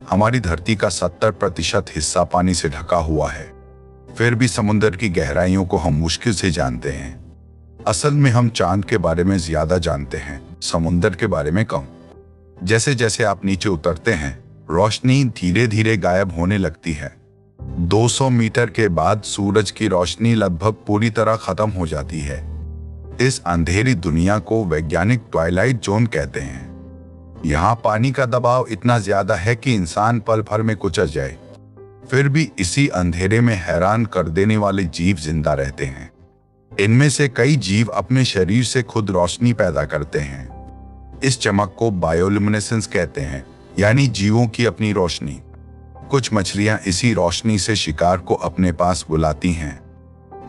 हमारी धरती का 70% हिस्सा पानी से ढका हुआ है, फिर भी समुद्र की गहराइयों को हम मुश्किल से जानते हैं। असल में हम चांद के बारे में ज्यादा जानते हैं, समुद्र के बारे में कम। जैसे जैसे आप नीचे उतरते हैं, रोशनी धीरे धीरे गायब होने लगती है। 200 मीटर के बाद सूरज की रोशनी लगभग पूरी तरह खत्म हो जाती है। इस अंधेरी दुनिया को वैज्ञानिक ट्वाइलाइट जोन कहते हैं। यहाँ पानी का दबाव इतना ज्यादा है कि इंसान पल भर में कुचल जाए, फिर भी इसी अंधेरे में हैरान कर देने वाले जीव जिंदा रहते हैं। इनमें से कई जीव अपने शरीर से खुद रोशनी पैदा करते हैं। इस चमक को बायोल्यूमिनेसेंस कहते हैं, यानी जीवों की अपनी रोशनी। कुछ मछलियां इसी रोशनी से शिकार को अपने पास बुलाती हैं।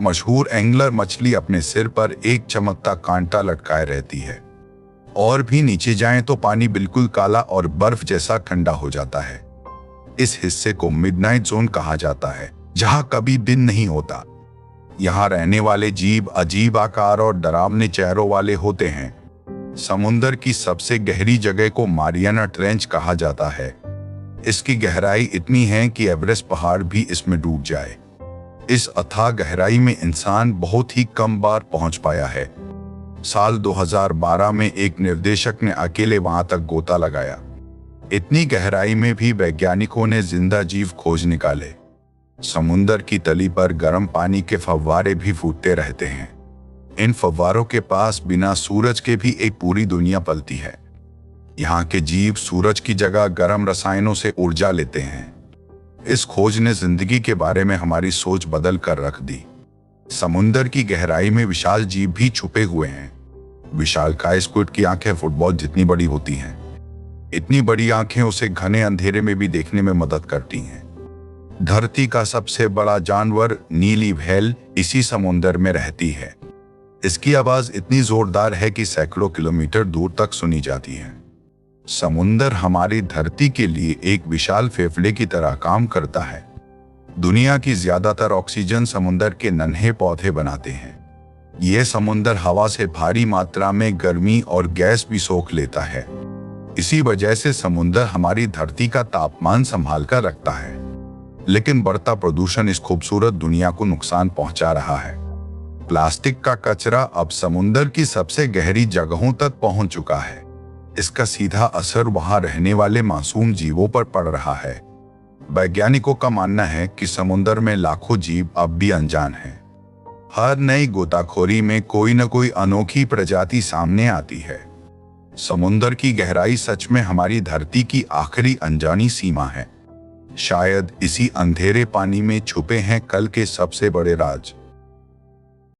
मशहूर एंगलर मछली अपने सिर पर एक चमकता कांटा लटकाए रहती है। और भी नीचे जाएं तो पानी बिल्कुल काला और बर्फ जैसा ठंडा हो जाता है। इस हिस्से को मिडनाइट जोन कहा जाता है, जहां कभी दिन नहीं होता। यहाँ रहने वाले जीव अजीब आकार और डरावने चेहरों वाले होते हैं। समुद्र की सबसे गहरी जगह को मारियाना ट्रेंच कहा जाता है। इसकी गहराई इतनी है कि एवरेस्ट पहाड़ भी इसमें डूब जाए। इस अथाह गहराई में इंसान बहुत ही कम बार पहुंच पाया है। साल 2012 में एक निर्देशक ने अकेले वहां तक गोता लगाया। इतनी गहराई में भी वैज्ञानिकों ने जिंदा जीव खोज निकाले। समुद्र की तली पर गर्म पानी के फव्वारे भी फूटते रहते हैं। इन फव्वारों के पास बिना सूरज के भी एक पूरी दुनिया पलती है। यहाँ के जीव सूरज की जगह गर्म रसायनों से ऊर्जा लेते हैं। इस खोज ने जिंदगी के बारे में हमारी सोच बदल कर रख दी। समुद्र की गहराई में विशाल जीव भी छुपे हुए हैं। विशालकाय स्क्विड की आंखें फुटबॉल जितनी बड़ी होती हैं। इतनी बड़ी आंखें उसे घने अंधेरे में भी देखने में मदद करती हैं। धरती का सबसे बड़ा जानवर नीली व्हेल इसी समुद्र में रहती है। इसकी आवाज इतनी जोरदार है कि सैकड़ों किलोमीटर दूर तक सुनी जाती है। समुद्र हमारी धरती के लिए एक विशाल फेफड़े की तरह काम करता है। दुनिया की ज्यादातर ऑक्सीजन समुद्र के नन्हे पौधे बनाते हैं। यह समुद्र हवा से भारी मात्रा में गर्मी और गैस भी सोख लेता है। इसी वजह से समुद्र हमारी धरती का तापमान संभाल कर रखता है। लेकिन बढ़ता प्रदूषण इस खूबसूरत दुनिया को नुकसान पहुंचा रहा है। प्लास्टिक का कचरा अब समुद्र की सबसे गहरी जगहों तक पहुंच चुका है। इसका सीधा असर वहां रहने वाले मासूम जीवों पर पड़ रहा है। वैज्ञानिकों का मानना है कि समुद्र में लाखों जीव अब भी अनजान हैं। हर नई गोताखोरी में कोई न कोई अनोखी प्रजाति सामने आती है। समुद्र की गहराई सच में हमारी धरती की आखिरी अनजानी सीमा है। शायद इसी अंधेरे पानी में छुपे हैं कल के सबसे बड़े राज।